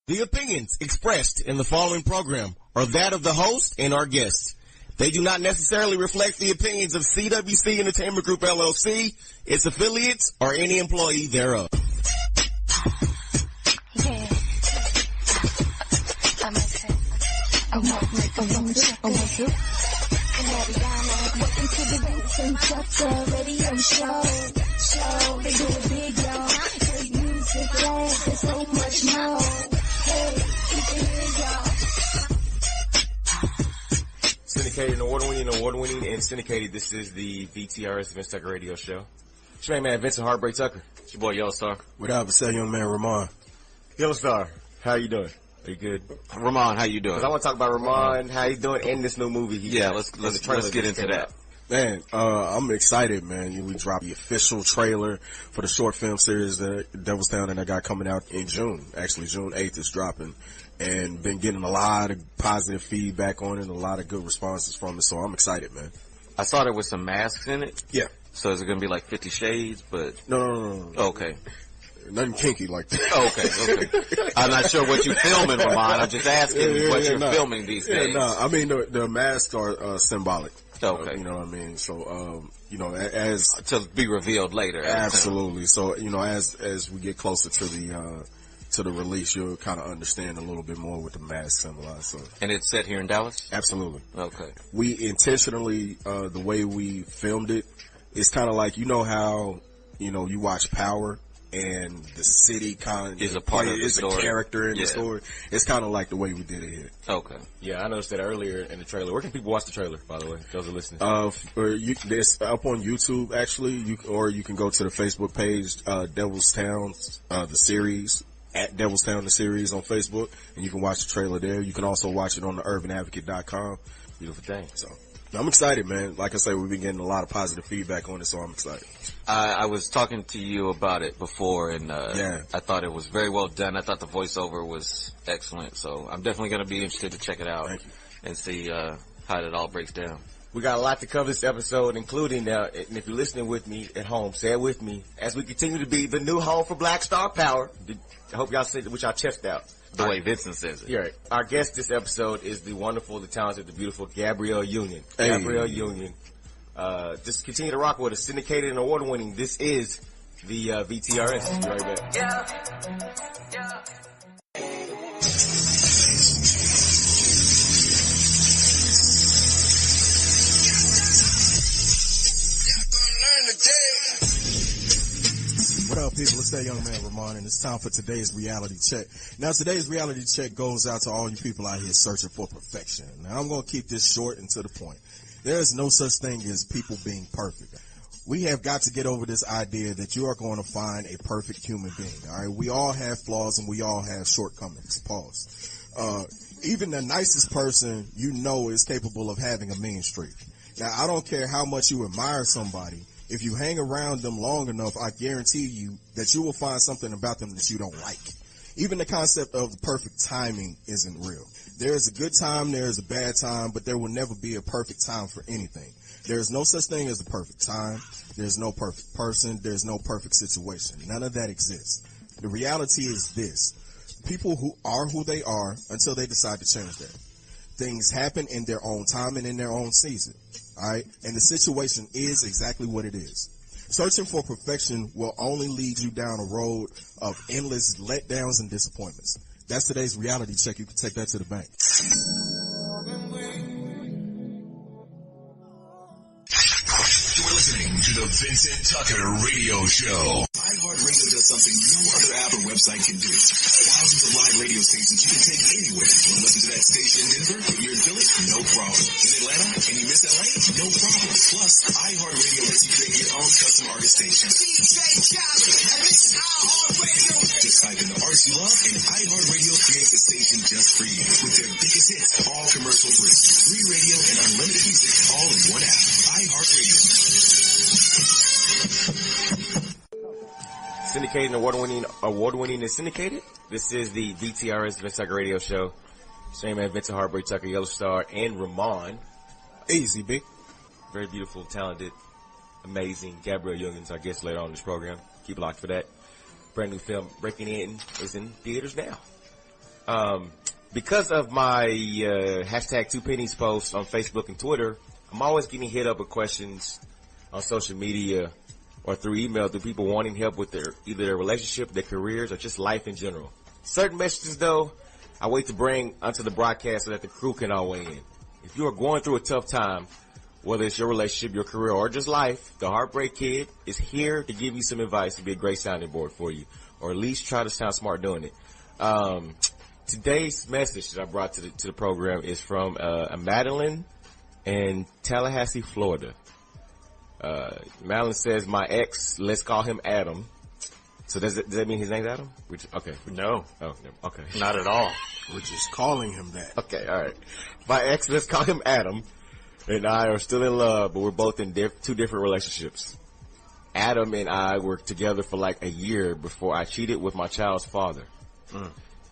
The opinions expressed in the following program are that of the host and our guests. They do not necessarily reflect the opinions of CWC Entertainment Group, LLC, its affiliates, or any employee thereof. Yeah. I won't make a woman check it. Welcome to the Vincent radio show. They do it big, y'all. Great music, laughs, and so much more. Hey, keep it here, y'all. Syndicated, award-winning, and syndicated. This is the VTRs, Vince Tucker Radio Show. It's your man, Vincent, Heartbreak Tucker. It's your boy, Yellostar. What up? It's that young man, Remon. Yellostar, how you doing? Are you good? Remon, how you doing? 'Cause I want to talk about Remon, how you doing in this new movie. Let's get into that. Man, I'm excited, man. We dropped the official trailer for the short film series, Devil's Town, and I got coming out in June. Actually, June 8th is dropping. And been getting a lot of positive feedback on it and a lot of good responses from it, so I'm excited, man. I saw there was some masks in it. Yeah. So is it going to be like 50 Shades, but... No. Okay. Nothing kinky like that. Okay. I'm not sure what you're filming, Ramon. I'm just asking what you're filming these days. I mean, the masks are symbolic. Okay. You know what I mean? So, as... To be revealed later. Absolutely. So, as we get closer to the release, you'll kind of understand a little bit more what the mask symbolize. So. And it's set here in Dallas? Absolutely. Okay. We intentionally, the way we filmed it, it's kind of like, how, you watch Power and the city kind of is a part of the story. A character in the story. It's kind of like the way we did it here. Okay. Yeah, I noticed that earlier in the trailer. Where can people watch the trailer, by the way, those are listening? It's up on YouTube, actually, or you can go to the Facebook page, Devil's Town, the series, at Devil's Town, the series on Facebook, and you can watch the trailer there. You can also watch it on the urbanadvocate.com. Beautiful thing. So, I'm excited, man. Like I say, we've been getting a lot of positive feedback on it, so I'm excited. I was talking to you about it before, and I thought it was very well done. I thought the voiceover was excellent, so I'm definitely going to be interested to check it out and see how it all breaks down. We got a lot to cover this episode, including, and if you're listening with me at home, say it with me, as we continue to be the new home for Black Star Power. I hope y'all said it with y'all chest out. The way Vincent says it. Yeah. Our guest this episode is the wonderful, the talented, the beautiful Gabrielle Union. Hey. Gabrielle Union. Just continue to rock with us. Syndicated and award-winning. This is the VTRs. Be right back. Yeah. What up, people? It's that young man, Remon, and it's time for today's reality check. Now, today's reality check goes out to all you people out here searching for perfection. Now, I'm going to keep this short and to the point. There is no such thing as people being perfect. We have got to get over this idea that you are going to find a perfect human being, all right? We all have flaws and we all have shortcomings. Pause. Even the nicest person is capable of having a mean streak. Now, I don't care how much you admire somebody. If you hang around them long enough, I guarantee you that you will find something about them that you don't like. Even the concept of the perfect timing isn't real. There is a good time, there is a bad time, but there will never be a perfect time for anything. There is no such thing as the perfect time. There's no perfect person. There's no perfect situation. None of that exists. The reality is this. People who are who they are until they decide to change that. Things happen in their own time and in their own season. All right, and the situation is exactly what it is. Searching for perfection will only lead you down a road of endless letdowns and disappointments. That's today's reality check. You can take that to the bank. You're listening to the Vincent Tucker Radio Show. iHeartRadio does something no other app or website can do. Thousands of live radio stations you can take anywhere. Want to listen to that station in Denver? If you're in Philly, no problem. In Atlanta and you miss LA? No problem. Plus, iHeartRadio lets you create your own custom artist station. DJ Khaled, and this is iHeartRadio. Just type in the artist you love and iHeartRadio creates a station just for you. With their biggest hits, all commercial free. Free radio and unlimited music all in one app. iHeartRadio. Syndicated and award-winning and syndicated. This is the VTRs, Vince Tucker Radio Show. Same man, Vincent, Heartbreak Tucker, Yellostar, and Remon. Easy, big. Very beautiful, talented, amazing. Gabrielle Union's our guest later on in this program. Keep locked for that. Brand new film, Breaking In, is in theaters now. Because of my hashtag 2 pennies posts on Facebook and Twitter, I'm always getting hit up with questions on social media or through email through people wanting help with either their relationship, their careers, or just life in general. Certain messages, though, I wait to bring onto the broadcast so that the crew can all weigh in. If you are going through a tough time, whether it's your relationship, your career, or just life, the Heartbreak Kid is here to give you some advice to be a great sounding board for you, or at least try to sound smart doing it. Today's message that I brought to the program is from a Madeline in Tallahassee, Florida. Madeline says, my ex, let's call him Adam. So does that mean his name's Adam? Okay. No. Oh, okay. Not at all. We're just calling him that. Okay, all right. My ex, let's call him Adam, and I are still in love, but we're both in two different relationships. Adam and I were together for like a year before I cheated with my child's father.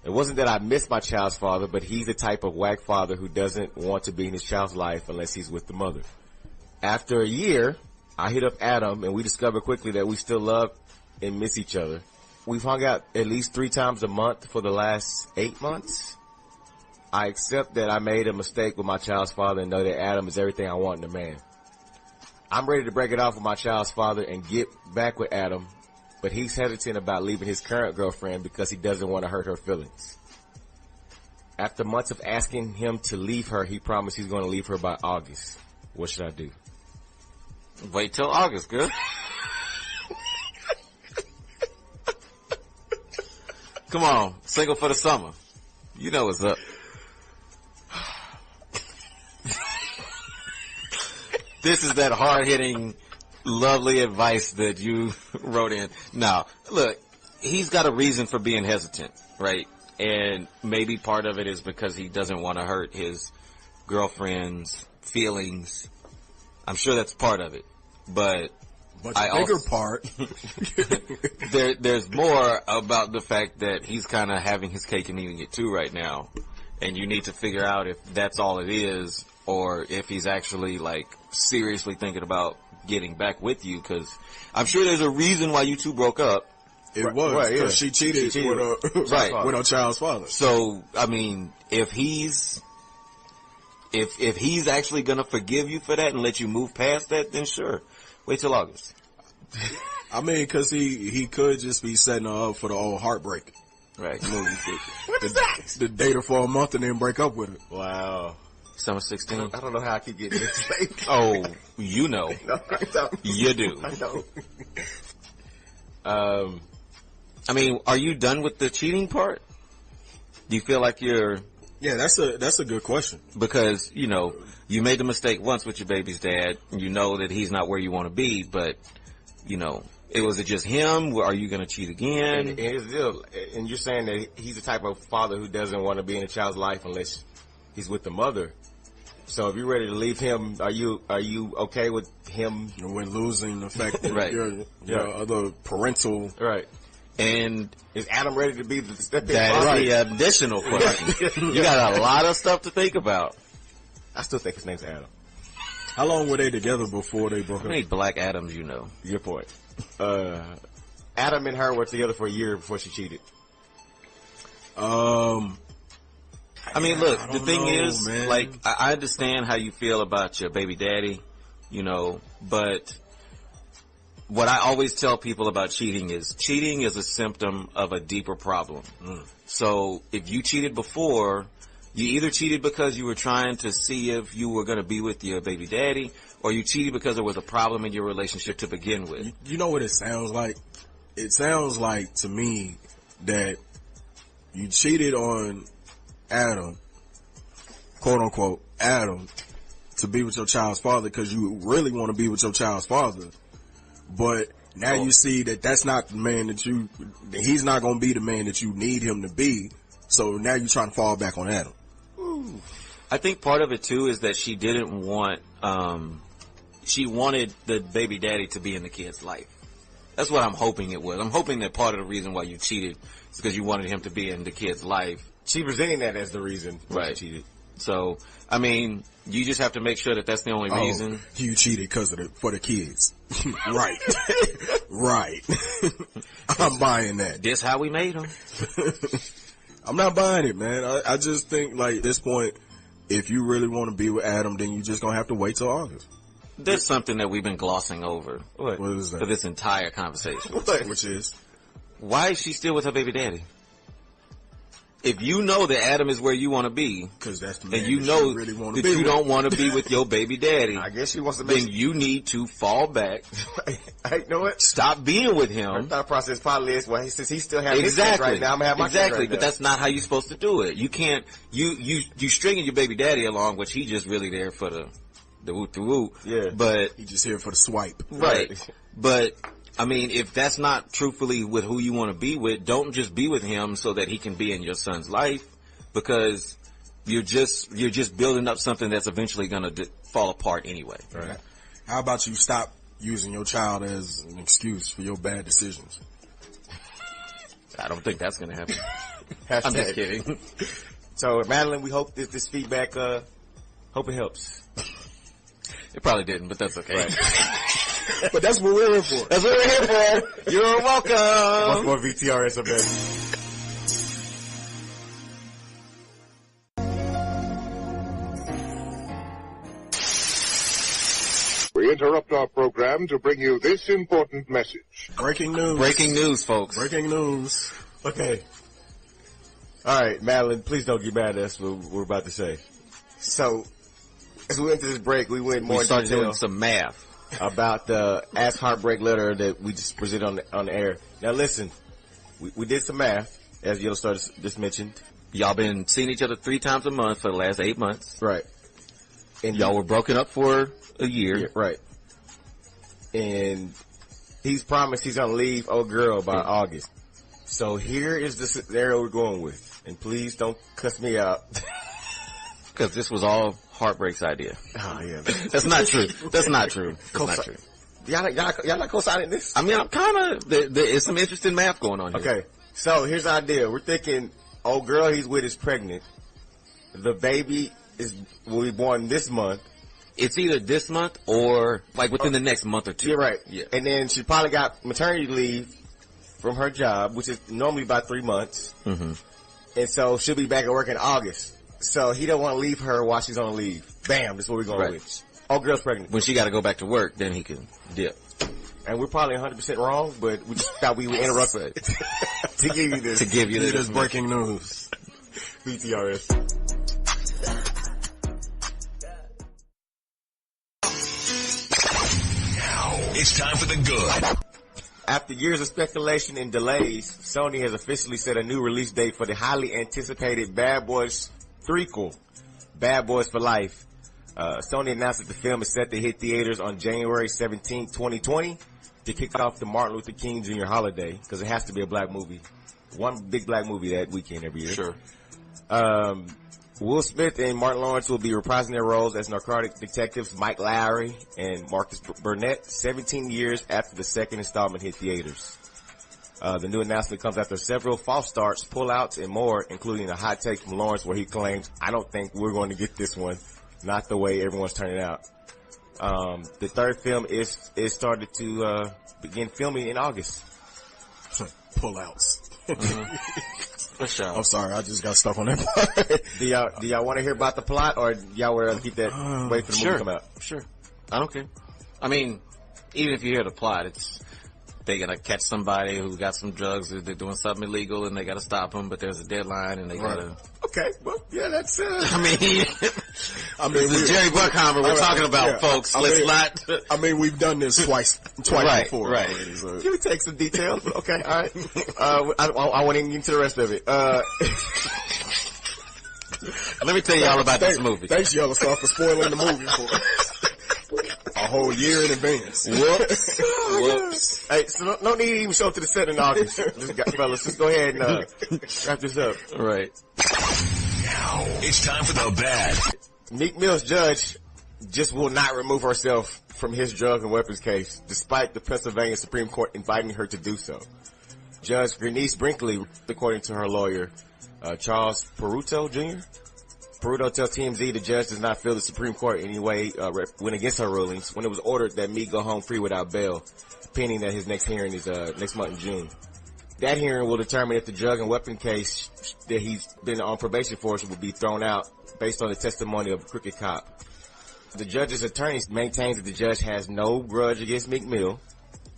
It wasn't that I missed my child's father, but he's the type of whack father who doesn't want to be in his child's life unless he's with the mother. After a year, I hit up Adam, and we discovered quickly that we still love and miss each other. We've hung out at least 3 times a month for the last 8 months. I accept that I made a mistake with my child's father and know that Adam is everything I want in a man. I'm ready to break it off with my child's father and get back with Adam, but he's hesitant about leaving his current girlfriend because he doesn't want to hurt her feelings. After months of asking him to leave her, he promised he's going to leave her by August. What should I do? Wait till August, girl. Come on, single for the summer. You know what's up. This is that hard-hitting, lovely advice that you wrote in. Now, look, he's got a reason for being hesitant, right? And maybe part of it is because he doesn't want to hurt his girlfriend's feelings. I'm sure that's part of it. But the bigger part, there's more about the fact that he's kind of having his cake and eating it too right now. And you need to figure out if that's all it is, or if he's actually like seriously thinking about getting back with you, because I'm sure there's a reason why you two broke up. It was because she cheated with her child's father. So I mean, if he's actually gonna forgive you for that and let you move past that, then sure, wait till August. I mean, because he could just be setting her up for the old heartbreak. Right. The date her for a month and then break up with her. Wow. Summer 16. I don't know how I keep getting this late. Oh, you know. No, I don't. You do. I don't. I mean, are you done with the cheating part? Do you feel like you're... Yeah, that's a good question. Because, you know, you made the mistake once with your baby's dad. You know that he's not where you want to be, but, you know, was it just him? Are you going to cheat again? And here's the deal. And you're saying that he's the type of father who doesn't want to be in a child's life unless he's with the mother. So if you're ready to leave him, are you okay with him? When losing the fact that right. your other parental... Right. And is Adam ready to be the step-in that's father? the additional question. You got a lot of stuff to think about. I still think his name's Adam. How long were they together before they broke up? How many Black Adams you know? Your point. Adam and her were together for a year before she cheated. I mean, look, the thing is, man. like, I understand how you feel about your baby daddy, you know, but what I always tell people about cheating is a symptom of a deeper problem. So if you cheated before, you either cheated because you were trying to see if you were going to be with your baby daddy, or you cheated because there was a problem in your relationship to begin with. You know what it sounds like? It sounds like to me that you cheated on Adam, quote unquote, Adam, to be with your child's father because you really want to be with your child's father. But now you see that that's not the man he's not going to be the man that you need him to be. So now you're trying to fall back on Adam. I think part of it too is that she didn't want, she wanted the baby daddy to be in the kid's life. That's what I'm hoping it was. I'm hoping that part of the reason why you cheated is because you wanted him to be in the kid's life. She presenting that as the reason why Right. she cheated. So, I mean, you just have to make sure that that's the only reason. You cheated because for the kids. Right. Right. I'm buying that. This how we made him. I'm not buying it, man. I just think, like, at this point, if you really want to be with Adam, then you just gonna have to wait till August. There's something that we've been glossing over. What is that? For this entire conversation. Which is? Why is she still with her baby daddy? If you know that Adam is where you want to be, because that's the man and you that know you really want that to be you with. don't want to be with your baby daddy, I guess she wants to then you need to fall back. You know what? Stop being with Her him. thought process probably is, well, since he still has his kids Exactly. right now, I'm gonna have my kids exactly, right but now. that's not how you're supposed to do it. You can't. You stringing your baby daddy along, which he just really there for the woot the woot. Yeah. But He just here for the swipe. right. But I mean, if that's not truthfully with who you want to be with, don't just be with him so that he can be in your son's life, because you're just building up something that's eventually going to fall apart anyway. Right. How about you stop using your child as an excuse for your bad decisions? I don't think that's going to happen. Hashtag. I'm just kidding. So, Madeline, we hope this feedback, hope it helps. It probably didn't, but that's okay. Right. But that's what we're here for. That's what we're here for. You're welcome. More VTRs up there. We interrupt our program to bring you this important message. Breaking news. Breaking news, folks. Breaking news. Okay. All right, Madeline, please don't get mad at us for what we're about to say. So, as we went to this break, we went more We in started detail doing some math. about the Ask Heartbreak letter that we just presented on the air. Now, listen, we did some math, as Yellostar just mentioned. Y'all been seeing each other 3 times a month for the last 8 months. Right. And y'all were broken up for a year. Yeah, right. And he's promised he's gonna leave old girl by August. So here is the scenario we're going with. And please don't cuss me out. Because this was all Heartbreak's idea. Oh, yeah. That's not true. That's not true. That's not true. Y'all not co-signing this? I mean, I'm kind of, there is some interesting math going on here. Okay. So here's the idea. We're thinking old girl he's with is pregnant. The baby will be born this month. It's either this month or like within the next month or two. You're right. Yeah. And then she probably got maternity leave from her job, which is normally about 3 months. Mm-hmm. And so she'll be back at work in August. So he don't want to leave her while she's on leave. Bam, that's what we're going with. Old girl's pregnant. When she got to go back to work, then he can dip. And we're probably 100% wrong, but we just thought we would interrupt it to give you this. To give you It this is breaking news. VTRs. It's time for the good. After years of speculation and delays, Sony has officially set a new release date for the highly anticipated Bad Boys threequel, Bad Boys for Life. Sony announced that the film is set to hit theaters on January 17, 2020 to kick off the Martin Luther King Jr. holiday, because it has to be a black movie. One big black movie that weekend every year. Sure. Will Smith and Martin Lawrence will be reprising their roles as narcotic detectives Mike Lowry and Marcus Burnett 17 years after the second installment hit theaters. The new announcement comes after several false starts, pullouts, and more, including a hot take from Lawrence where he claims, "I don't think we're going to get this one. Not the way everyone's turning out." The third film is started to begin filming in August. Pullouts. For sure. I'm sorry, I just got stuck on that part. Do y'all want to hear about the plot, or y'all would rather keep that wait for the movie to come out? Sure. I don't care. I mean, even if you hear the plot, it's they gotta catch somebody who got some drugs, or they're doing something illegal, and they gotta stop them, but there's a deadline, and they gotta. Okay, well, yeah, that's. I mean, this is Jerry Buckheimer we're talking about, folks. Let's not. I mean, we've done this twice Right, before. right. Already, so. Can we take some details? Okay, all right. I want to get into the rest of it. Let me tell you all about this movie. Thanks, Yellowstar, for spoiling the movie for a whole year in advance. Whoops. Whoops. Hey, so no need to even show up to the set in August. Fellas, just go ahead and wrap this up. Right. Now, it's time for the bad. Meek Mill's judge just will not remove herself from his drug and weapons case, despite the Pennsylvania Supreme Court inviting her to do so. Judge Bernice Brinkley, according to her lawyer, Charles Peruto Jr., Peruto tells TMZ the judge does not feel the Supreme Court in any way went against her rulings when it was ordered that Meek go home free without bail, pending that his next hearing is next month in June. That hearing will determine if the drug and weapon case that he's been on probation for will be thrown out based on the testimony of a crooked cop. The judge's attorney maintains that the judge has no grudge against Meek Mill,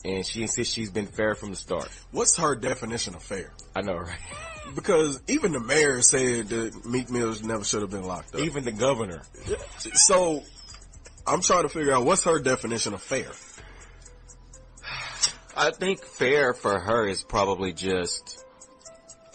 and she insists she's been fair from the start. What's her definition of fair? I know, right? Because even the mayor said that Meek Mill never should have been locked up. Even the governor. So I'm trying to figure out what's her definition of fair. I think fair for her is probably just,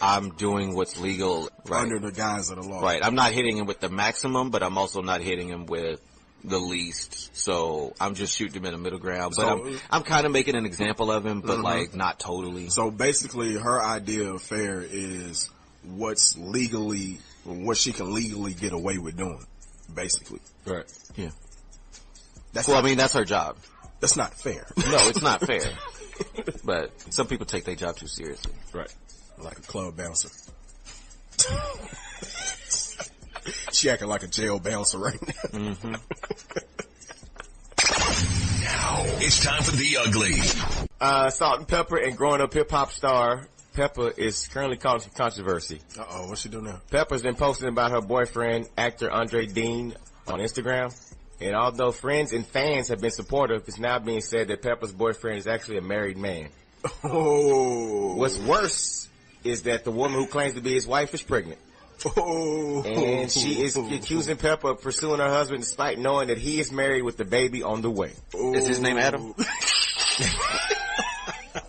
I'm doing what's legal. Right. Under the guise of the law. Right. I'm not hitting him with the maximum, but I'm also not hitting him with the least. So I'm just shooting him in the middle ground. But So- I'm kind of making an example of him, but like not totally. So basically her idea of fair is what she can legally get away with doing, basically. Right. Yeah. That's Well, I not, mean, that's her job. that's not fair. No, it's not fair. But some people take their job too seriously. Right. Like a club bouncer. She acting like a jail bouncer right now. Mm-hmm. Now it's time for the ugly. Salt and Pepper and growing up hip hop star Pepper is currently causing controversy. Uh-oh, what's she doing now? Pepper's been posting about her boyfriend, actor Andre Dean, on Instagram. And although friends and fans have been supportive, it's now being said that Pepper's boyfriend is actually a married man. Oh. What's worse is that the woman who claims to be his wife is pregnant. Oh. And she is accusing Pepper of pursuing her husband despite knowing that he is married with the baby on the way. Is his name Adam?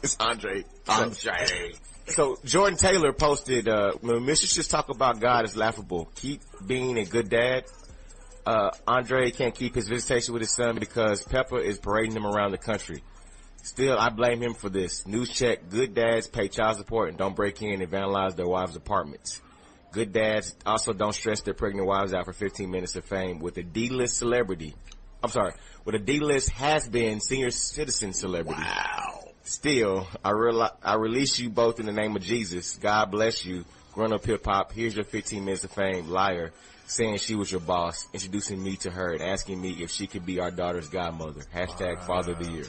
It's Andre. Andre. So Jordan Taylor posted, when mistresses talk about God is laughable, keep being a good dad. Andre can't keep his visitation with his son because Pepper is parading him around the country. Still, I blame him for this. News check, good dads pay child support and don't break in and vandalize their wives' apartments. Good dads also don't stress their pregnant wives out for 15 minutes of fame with a D-list celebrity. With a D-list has-been senior citizen celebrity. Wow. Still, I release you both in the name of Jesus. God bless you. Grown up hip hop. Here's your 15 minutes of fame. Liar. Saying she was your boss. Introducing me to her and asking me if she could be our daughter's godmother. Hashtag Father of the Year.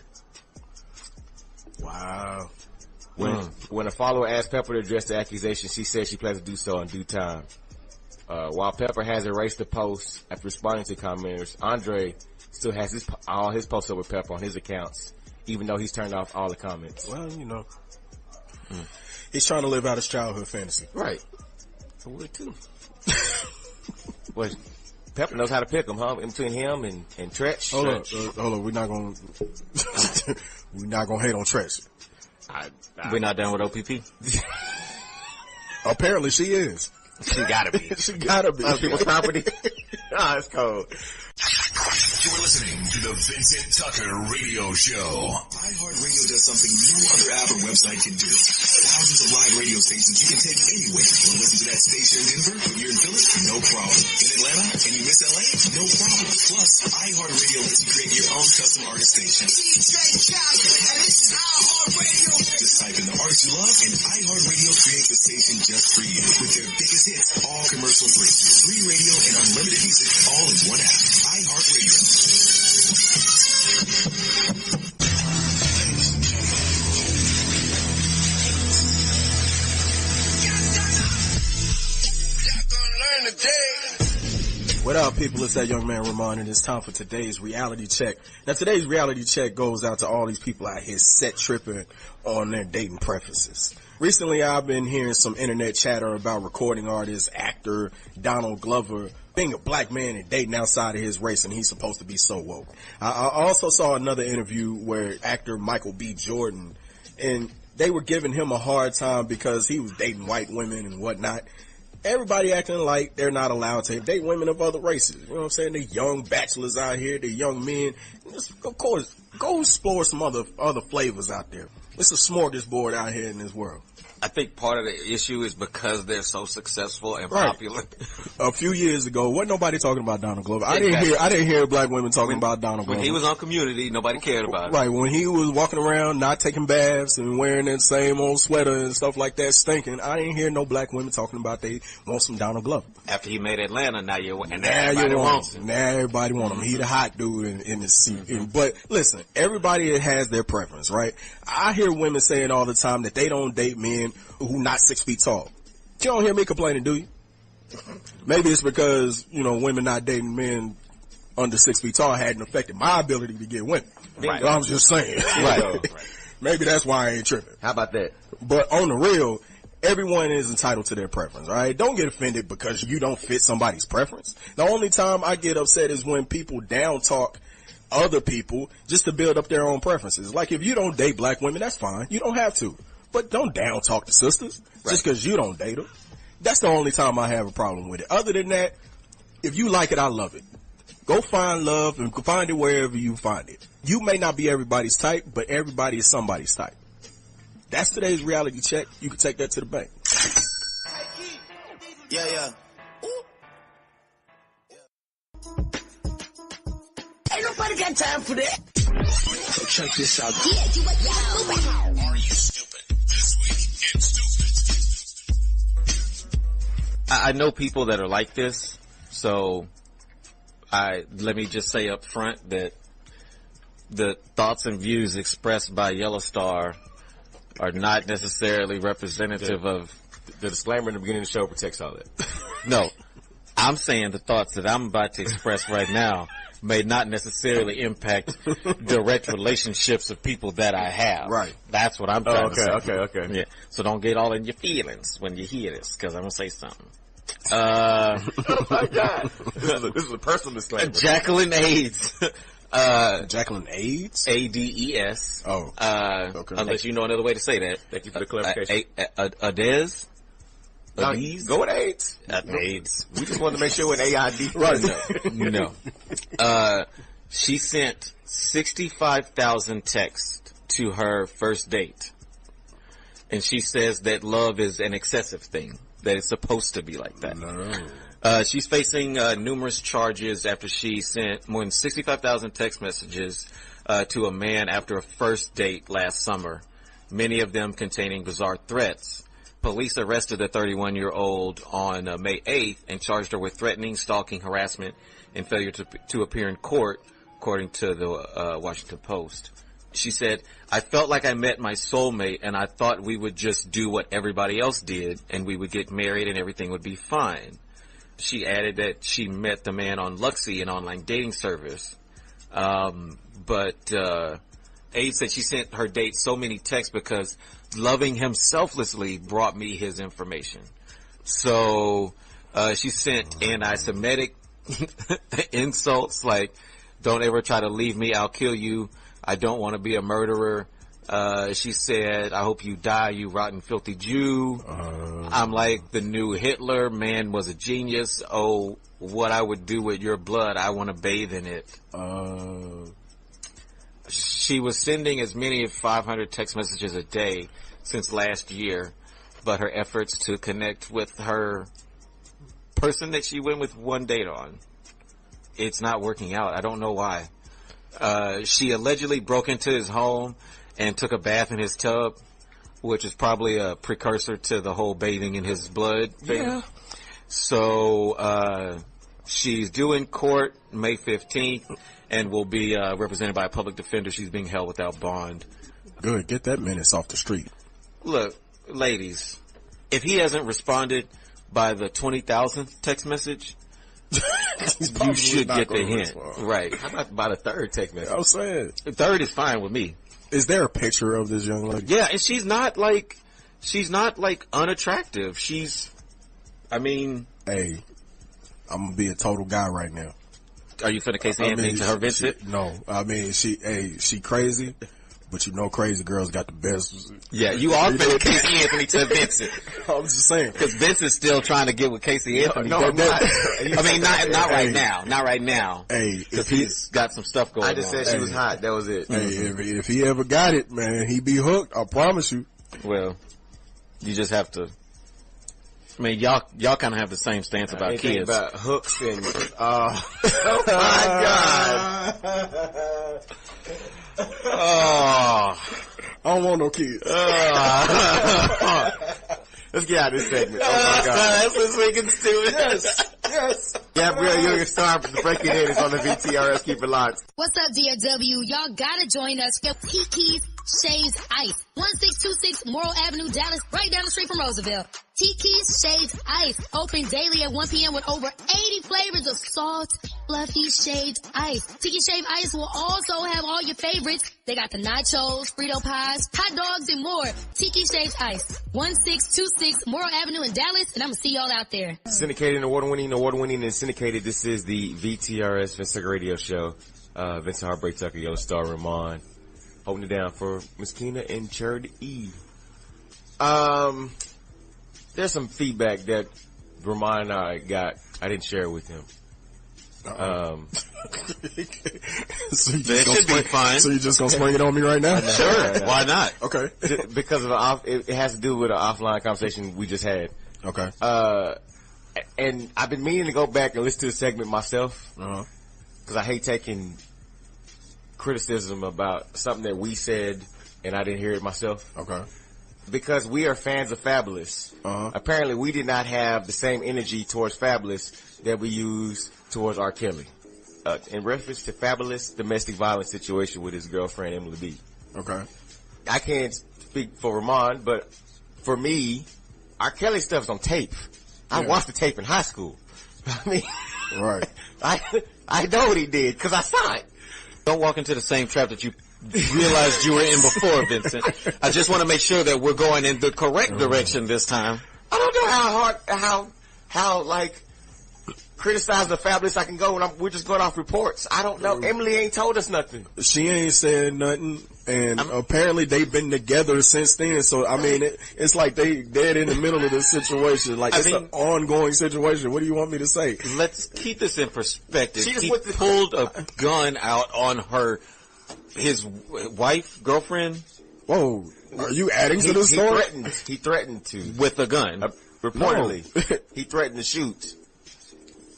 Wow. When a follower asked Pepper to address the accusation, she said she plans to do so in due time. While Pepper has erased the post after responding to commenters, Andre still has all his posts up with Pepper on his accounts, even though he's turned off all the comments. Well, you know. He's trying to live out his childhood fantasy. Right. I would too. Well, Pepper knows how to pick them, huh? In between him and Tretch. Hold on. We're not gonna hate on Tretch. We're not done with OPP? Apparently she is. She gotta be. She gotta be. People's property. It's cold. You're listening to the Vincent Tucker Radio Show. iHeartRadio does something no other app or website can do. Thousands of live radio stations you can take anywhere. Want to listen to that station in Denver? But you're in Philly? No problem. In Atlanta? And you miss LA? No problem. Plus, iHeartRadio lets you create your own custom artist station. DJ Khaled, and this is iHeartRadio. Just type in the artist you love, and iHeartRadio creates a station just for you. With their biggest hits, all commercial free. Free radio and unlimited music all in one app. iHeartRadio. What up, people? It's that young man Remon, and it's time for today's reality check. Now, today's reality check goes out to all these people out here set tripping on their dating preferences. Recently, I've been hearing some internet chatter about recording artist, actor Donald Glover being a black man and dating outside of his race, and he's supposed to be so woke. I also saw another interview where actor Michael B. Jordan, and they were giving him a hard time because he was dating white women and whatnot. Everybody acting like they're not allowed to date women of other races. You know what I'm saying? They're young bachelors out here. They're young men. Just, of course, go explore some other flavors out there. It's a smorgasbord out here in this world. I think part of the issue is because they're so successful and popular. A few years ago, wasn't nobody talking about Donald Glover. I didn't hear black women talking about Donald Glover. When he was on Community, nobody cared about it. Right, when he was walking around not taking baths and wearing that same old sweater and stuff like that, stinking, I didn't hear no black women talking about they want some Donald Glover. After he made Atlanta, now everybody wants wants him. Now everybody want him. He the hot dude in the seat. But listen, everybody has their preference, right? I hear women saying all the time that they don't date men who not 6 feet tall. You don't hear me complaining, do you? Maybe it's because, women not dating men under 6 feet tall hadn't affected my ability to get women. Right. I'm just saying. Right. Maybe that's why I ain't tripping. How about that? But on the real, everyone is entitled to their preference, all right? Don't get offended because you don't fit somebody's preference. The only time I get upset is when people down talk other people just to build up their own preferences. Like, if you don't date black women, that's fine. You don't have to. But don't down talk the sisters just because you don't date them. That's the only time I have a problem with it. Other than that, if you like it, I love it. Go find love and find it wherever you find it. You may not be everybody's type, but everybody is somebody's type. That's today's reality check. You can take that to the bank. Yeah. Ain't nobody got time for that. So check this out. Are you stupid? This week in stupid. I know people that are like this, so let me just say up front that the thoughts and views expressed by Yellostar are not necessarily representative of... The disclaimer in the beginning of the show protects all that. No. I'm saying the thoughts that I'm about to express right now may not necessarily impact direct relationships of people that I have. Right. That's what I'm trying to say. Okay. Yeah. So don't get all in your feelings when you hear this, because I'm going to say something. Oh my God. This is a personal disclaimer. Jacqueline Ades. Jacqueline Ades? Ades. Oh. Okay. Unless you know another way to say that. Thank you for the clarification. Ades? Ades? Go with AIDS. AIDS. We just wanted to make sure with AID. Right. No. She sent 65,000 texts to her first date. And she says that love is an excessive thing. That it's supposed to be like that. No. She's facing numerous charges after she sent more than 65,000 text messages to a man after a first date last summer, many of them containing bizarre threats. Police arrested the 31-year-old on May 8th and charged her with threatening, stalking, harassment, and failure to appear in court, according to the Washington Post. She said, "I felt like I met my soulmate, and I thought we would just do what everybody else did, and we would get married and everything would be fine." She added that she met the man on Luxy, an online dating service. But Ade said she sent her date so many texts because loving him selflessly brought me his information. So she sent anti-Semitic insults like, "Don't ever try to leave me, I'll kill you. I don't want to be a murderer." She said, "I hope you die, you rotten, filthy Jew. I'm like the new Hitler. Man was a genius. Oh, what I would do with your blood. I want to bathe in it." She was sending as many as 500 text messages a day since last year, but her efforts to connect with her person that she went with one date on, it's not working out. I don't know why. She allegedly broke into his home and took a bath in his tub, which is probably a precursor to the whole bathing in his blood thing. Yeah. So she's due in court May 15th and will be represented by a public defender. She's being held without bond. Good. Get that menace off the street. Look, ladies, if he hasn't responded by the 20,000th text message, you should get the hint. Right. How about by the third text message? I'm saying. The third is fine with me. Is there a picture of this young lady? Yeah, and she's not like unattractive. Hey, I'm gonna be a total guy right now. Are you finna Casey Anthony to her Vincent? No. She crazy, but you know crazy girls got the best. Yeah, you are finna Casey Anthony to Vincent. I'm just saying. Because Vincent's still trying to get with Casey Anthony. No, I'm not. Not right now. Not right now. Hey, because he's got some stuff going on. I just said she was hot. That was it. Hey, if he ever got it, man, he be hooked. I promise you. Well, you just have to. I mean, y'all kind of have the same stance about kids. About hooks and oh my God. Oh, I don't want no kids. Let's get out of this segment. Oh my God. That's what's making stupid. Gabrielle, Yellostar, the breaking in is on the VTRs. Keep it locked. What's up, DFW? Y'all gotta join us for Tiki's Shaves Ice. 1626 Morrill Avenue, Dallas, right down the street from Roosevelt. Tiki's Shaved Ice. Open daily at 1 p.m. with over 80 flavors of soft, fluffy shaved ice. Tiki Shaved Ice will also have all your favorites. They got the nachos, Frito pies, hot dogs, and more. Tiki Shaved Ice. 1626 Morrill Avenue in Dallas, and I'm gonna see y'all out there. Syndicated and award-winning and syndicated. This is the VTRs Vincent Radio Show. Vincent Heartbreak Tucker, Yellostar, Remon. Holding it down for Myskenna and Charity E. There's some feedback that Remon and I got. I didn't share it with him. So you That should be fine. So you just gonna spring it on me right now? Sure. Why not? Okay. Because of it has to do with an offline conversation we just had. Okay. And I've been meaning to go back and listen to the segment myself. Because I hate taking criticism about something that we said and I didn't hear it myself. Okay. Because we are fans of Fabolous. Apparently we did not have the same energy towards Fabolous that we use towards R. Kelly. In reference to Fabolous domestic violence situation with his girlfriend Emily B. Okay. I can't speak for Remon, but for me, R. Kelly stuff's on tape. I watched the tape in high school. I mean, right. I know what he did because I saw it. Don't walk into the same trap that you realized you were in before, Vincent. I just want to make sure that we're going in the correct direction this time. I don't know how like criticize the Fabolous I can go when we're just going off reports. I don't know. Emily ain't told us nothing. She ain't said nothing, and apparently they've been together since then. So I mean, it's like they dead in the middle of this situation. Like it's an ongoing situation. What do you want me to say? Let's keep this in perspective. He pulled a gun out on his wife, girlfriend. Whoa, are you adding to the story? He threatened to with a gun. Reportedly, he threatened to shoot.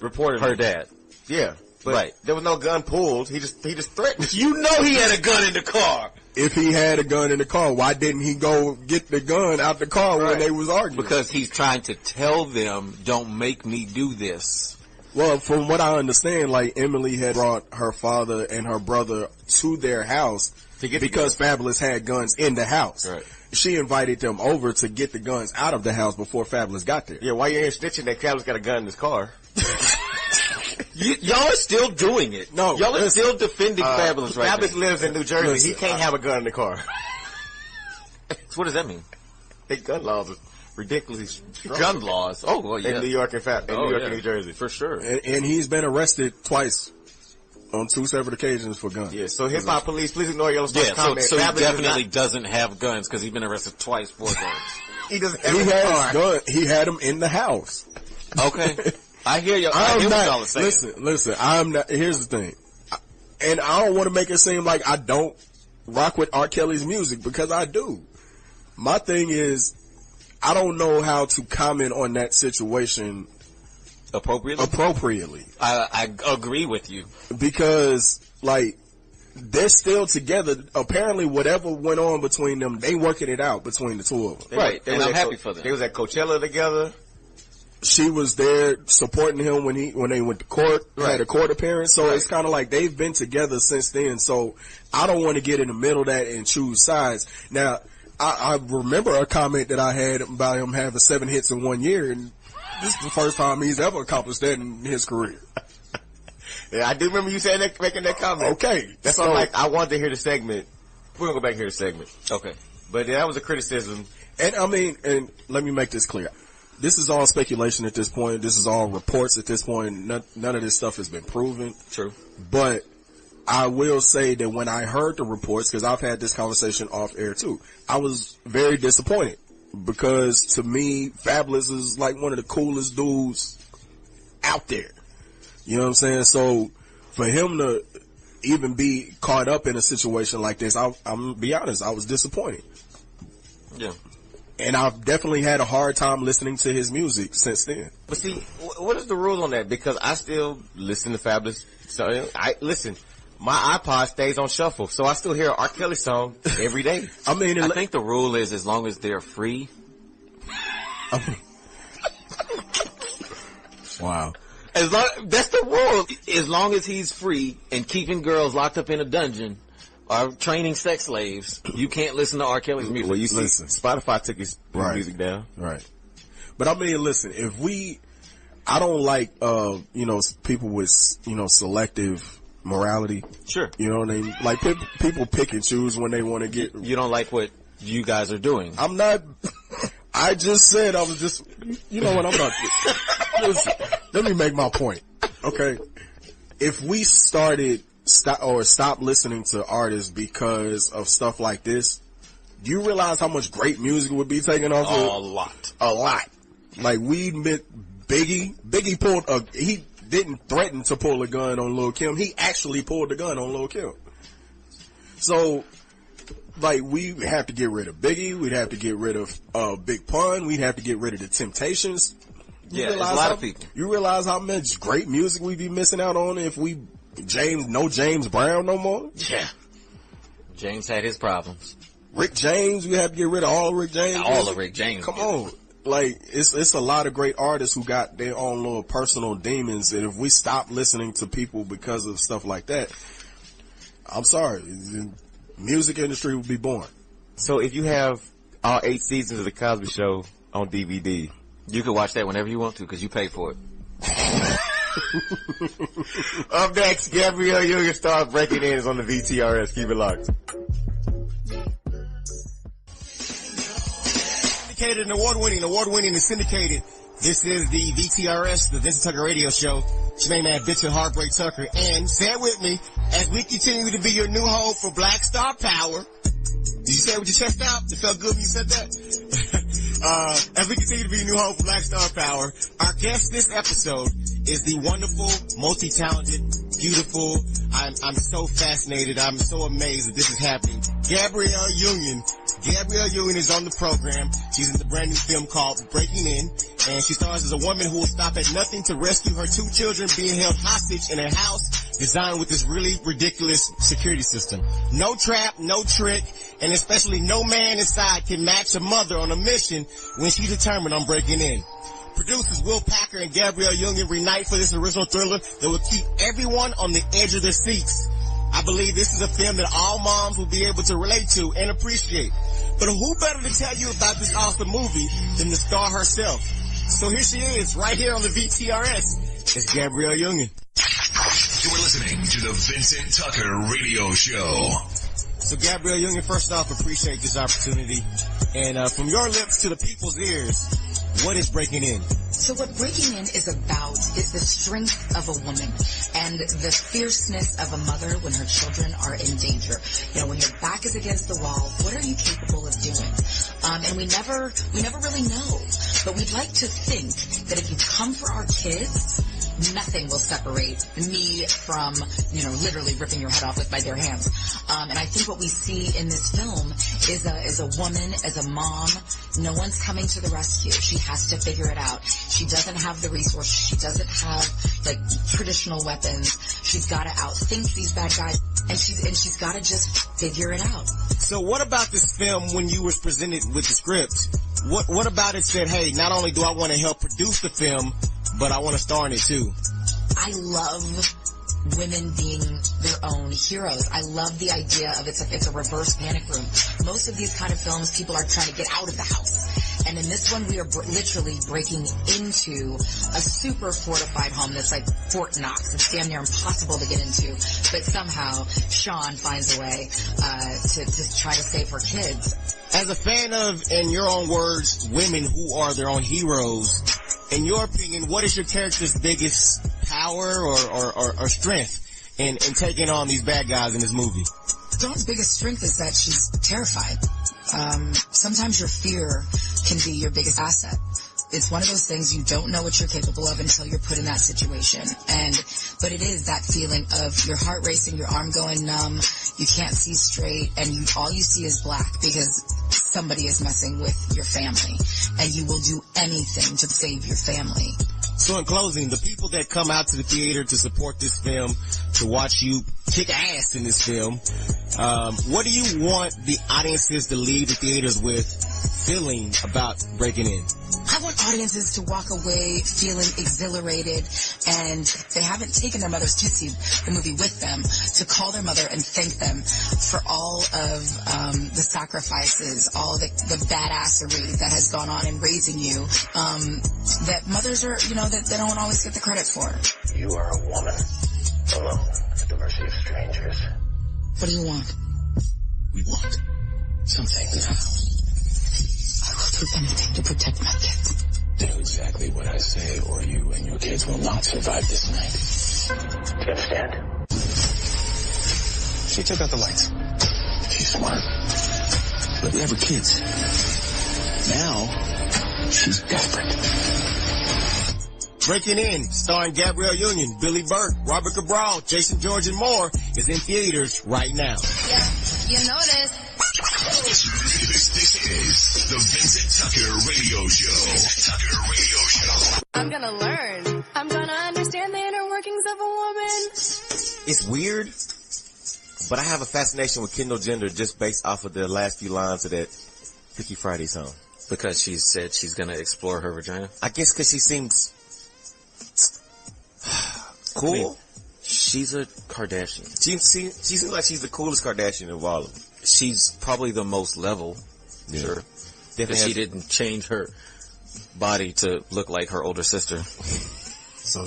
Reportedly, her dad. Yeah, but there was no gun pulled. He just threatened. You know he had a gun in the car. If he had a gun in the car, why didn't he go get the gun out the car when they was arguing? Because he's trying to tell them, don't make me do this. Well, from what I understand, like Emily had brought her father and her brother to their house because Fabolous had guns in the house. Right. She invited them over to get the guns out of the house before Fabolous got there. Yeah, why you ain't snitching that Fabolous got a gun in his car? Y'all are still doing it. No, y'all are still defending Fabolous right now. Fabolous lives in New Jersey. He can't have a gun in the car. So what does that mean? The gun laws are ridiculously strong. Gun laws? Oh, well, yeah. In New York and and New Jersey. For sure. And he's been arrested twice on 2 separate occasions for guns. Yeah, so hip hop police, please ignore Yellowstar's comment. So he definitely doesn't have guns because he's been arrested twice for guns. He doesn't have guns. He had them in the house. Okay. I hear you. I hear what y'all are saying. Listen, I'm not, here's the thing. And I don't want to make it seem like I don't rock with R. Kelly's music because I do. My thing is, I don't know how to comment on that situation appropriately. I agree with you. Because, like, they're still together. Apparently, whatever went on between them, they working it out between the two of them. Right, and I'm happy for them. They was at Coachella together. She was there supporting him when they went to court, had a court appearance. So it's kind of like they've been together since then. So I don't want to get in the middle of that and choose sides. Now, I remember a comment that I had about him having 7 hits in 1 year, and this is the first time he's ever accomplished that in his career. Yeah, I do remember you saying that, making that comment. Okay. That's why I'm like, I wanted to hear the segment. We're going to go back and hear the segment. Okay. But that was a criticism. And I mean, and let me make this clear. This is all speculation at this point. This is all reports at this point. None of this stuff has been proven. True. But I will say that when I heard the reports, because I've had this conversation off air too, I was very disappointed because to me, Fabolous is like one of the coolest dudes out there. You know what I'm saying? So for him to even be caught up in a situation like this, I'm gonna be honest, I was disappointed. Yeah. And I've definitely had a hard time listening to his music since then. But see, what is the rule on that? Because I still listen to Fabolous. So listen, my iPod stays on shuffle, so I still hear an R. Kelly song every day. I mean, I think the rule is as long as they're free. Wow. That's the rule. As long as he's free and keeping girls locked up in a dungeon or training sex slaves, you can't listen to R. Kelly's music. Well, you see, Spotify took his music down. Right. But I mean, listen, I don't like, people with, selective morality. Sure. You know what I mean? Like, people pick and choose when they want to get. You don't like what you guys are doing. I'm not. I just said I was just. You know what? I'm not. Listen, let me make my point. Okay. If we stop listening to artists because of stuff like this, do you realize how much great music would be taken off? A lot. Like, we met Biggie. Biggie he didn't threaten to pull a gun on Lil' Kim. He actually pulled the gun on Lil' Kim. So, like, we have to get rid of Biggie. We'd have to get rid of Big Pun. We'd have to get rid of the Temptations. There's a lot of people. You realize how much great music we'd be missing out on if we James Brown no more? Yeah. James had his problems. Rick James, we have to get rid of all of Rick James. All of Rick James. Come on. Like, it's a lot of great artists who got their own little personal demons, and if we stop listening to people because of stuff like that, I'm sorry, the music industry would be born. So if you have all 8 seasons of The Cosby Show on DVD, you can watch that whenever you want to because you pay for it. Up next, Gabrielle Yellostar breaking in is on the VTRs. Keep it locked. Syndicated and award-winning and syndicated. This is the VTRS, the Vincent Tucker Radio Show. It's your main man, Vincent Heartbreak Tucker. And say it with me, as we continue to be your new home for Black Star Power. Did you say it with your chest out? It felt good when you said that? As we continue to be your new home for Black Star Power, our guest this episode is the wonderful, multi-talented, beautiful, I'm so fascinated, I'm so amazed that this is happening, Gabrielle Union. Gabrielle Union is on the program. She's in the brand new film called Breaking In, and she stars as a woman who will stop at nothing to rescue her 2 children being held hostage in a house designed with this really ridiculous security system. No trap, no trick, and especially no man inside can match a mother on a mission when she's determined on breaking in. Producers Will Packer and Gabrielle Union reunite for this original thriller that will keep everyone on the edge of their seats. I believe this is a film that all moms will be able to relate to and appreciate. But who better to tell you about this awesome movie than the star herself? So here she is, right here on the VTRS. It's Gabrielle Union. You're listening to the Vincent Tucker Radio Show. So Gabrielle Union, first off, appreciate this opportunity. And from your lips to the people's ears, what is Breaking In? So what Breaking In is about is the strength of a woman and the fierceness of a mother when her children are in danger. You know, when your back is against the wall, what are you capable of doing? And we never really know. But we'd like to think that if you come for our kids, nothing will separate me from, literally ripping your head off with my bare hands. And I think what we see in this film is a woman, as a mom, no one's coming to the rescue. She has to figure it out. She doesn't have the resources. She doesn't have, traditional weapons. She's got to outthink these bad guys, and she's got to just figure it out. So what about this film when you was presented with the script? What about it said, hey, not only do I want to help produce the film, but I want to star in it too? I love women being their own heroes. I love the idea of it's a reverse panic room. Most of these kind of films, people are trying to get out of the house. And in this one, we are literally breaking into a super fortified home that's like Fort Knox. It's damn near impossible to get into. But somehow, Sean finds a way to try to save her kids. As a fan of, in your own words, women who are their own heroes, in your opinion, what is your character's biggest power or strength in taking on these bad guys in this movie? Dawn's biggest strength is that she's terrified. Sometimes your fear can be your biggest asset. It's one of those things you don't know what you're capable of until you're put in that situation. But it is that feeling of your heart racing, your arm going numb, you can't see straight, and all you see is black because somebody is messing with your family, and you will do anything to save your family. So in closing, the people that come out to the theater to support this film, to watch you kick ass in this film, what do you want the audiences to leave the theaters with feeling about Breaking In? I want audiences to walk away feeling exhilarated, and they haven't taken their mothers to see the movie with them, to call their mother and thank them for all of the sacrifices, all the badassery that has gone on in raising you, that mothers are, that they don't always get the credit for. You are a woman, alone at the mercy of strangers. What do you want? We want something. I will do anything to protect my kids. Do exactly what I say, or you and your kids will not survive this night. Do you understand? She took out the lights. She's smart. But we have her kids. Now, she's desperate. Breaking In, starring Gabrielle Union, Billy Burke, Robert Cabral, Jason George, and more, is in theaters right now. Yeah, you know this. This is the Vincent Tucker Radio Show. Vincent Tucker Radio Show. I'm gonna learn. I'm gonna understand the inner workings of a woman. It's weird, but I have a fascination with Kendall Jenner just based off of the last few lines of that Freaky Friday song. Because she said she's gonna explore her vagina? I guess because she seems cool. I mean, she's a Kardashian. She seems like she's the coolest Kardashian of all of them. She's probably the most level. Yeah. Sure. Definitely she didn't change her body to look like her older sister. So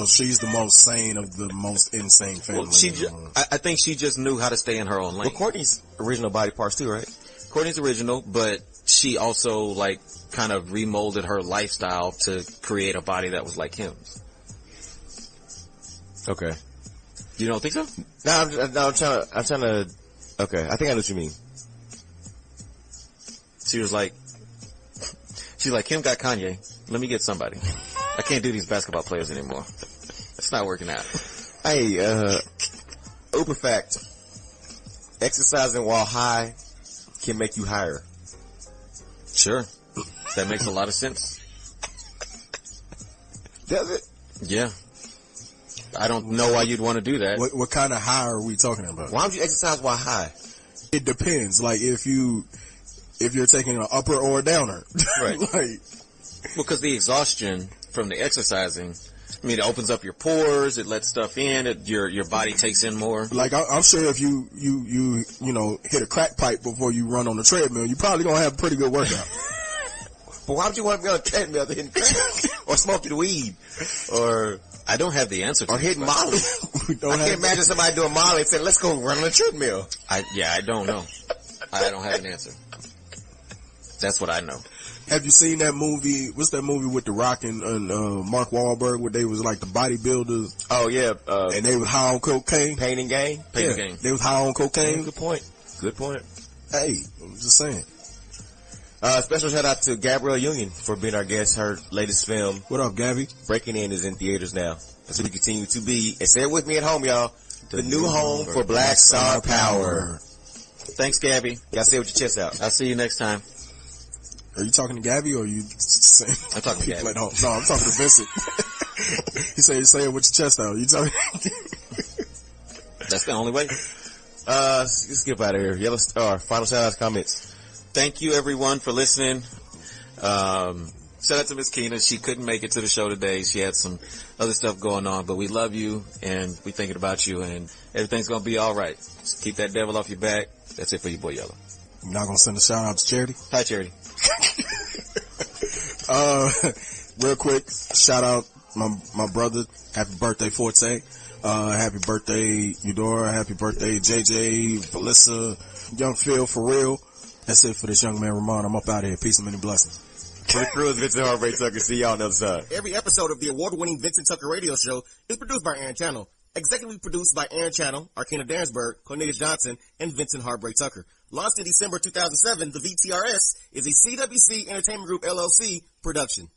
she's the most sane of the most insane family. Well, I think she just knew how to stay in her own lane. Well, Courtney's original body parts too, right? Courtney's original, but she also kind of remolded her lifestyle to create a body that was like him. Okay. You don't think so? No, I'm trying to. Okay, I think I know what you mean. She's like, Kim got Kanye. Let me get somebody. I can't do these basketball players anymore. It's not working out. Hey, Uber fact. Exercising while high can make you higher. Sure. That makes a lot of sense. Does it? Yeah. I don't know why you'd want to do that. What kind of high are we talking about? Why would you exercise while high? It depends. Like if you're taking an upper or a downer. Right. Because the exhaustion from the exercising, I mean, it opens up your pores, it lets stuff in, your body takes in more. Like I'm sure if you hit a crack pipe before you run on the treadmill, you probably gonna have a pretty good workout. But why would you want to be on a treadmill to hit crack? Or smoking weed? Or I don't have the answer to or hitting Molly. I can't imagine somebody doing Molly and saying, let's go run on a treadmill. I don't know. I don't have an answer. That's what I know. Have you seen that movie? What's that movie with The Rock and Mark Wahlberg where they was like the bodybuilders? Oh yeah, and they was high on cocaine. Pain and Gain. Pain and Gain. They was high on cocaine. Good point. Hey, I'm just saying. Special shout out to Gabrielle Union for being our guest. Her latest film. What up, Gabby? Breaking In is in theaters now. As we continue to be, and say it with me at home, y'all, the new home for Black Star Power. Thanks, Gabby. Y'all say it with your chest out. I'll see you next time. Are you talking to Gabby or are you saying I'm talking to Gabby. At home? No, I'm talking to Vincent. He said, say it with your chest out. You talking? That's the only way. Let's get out of here. Yellowstar, final shout outs, comments. Thank you everyone for listening. Shout out to Myskenna. She couldn't make it to the show today. She had some other stuff going on, but we love you and we thinking about you and everything's going to be all right. Just keep that devil off your back. That's it for you, boy Yellow. You're not going to send a shout out to Charity? Hi, Charity. Real quick, shout out my brother. Happy birthday, Forte. Happy birthday, Eudora. Happy birthday, JJ, Felissa, Young Phil, for real. That's it for this young man, Remon. I'm up out of here. Peace and many blessings. For the crew, it's Vincent Heartbreak Tucker. See y'all on the other side. Every episode of the award-winning Vincent Tucker Radio Show is produced by Aaron Channel. Executively produced by Aaron Channel, Arkina Dansberg, Cornelius Johnson, and Vincent Heartbreak Tucker. Launched in December 2007, the VTRs is a CWC Entertainment Group LLC production.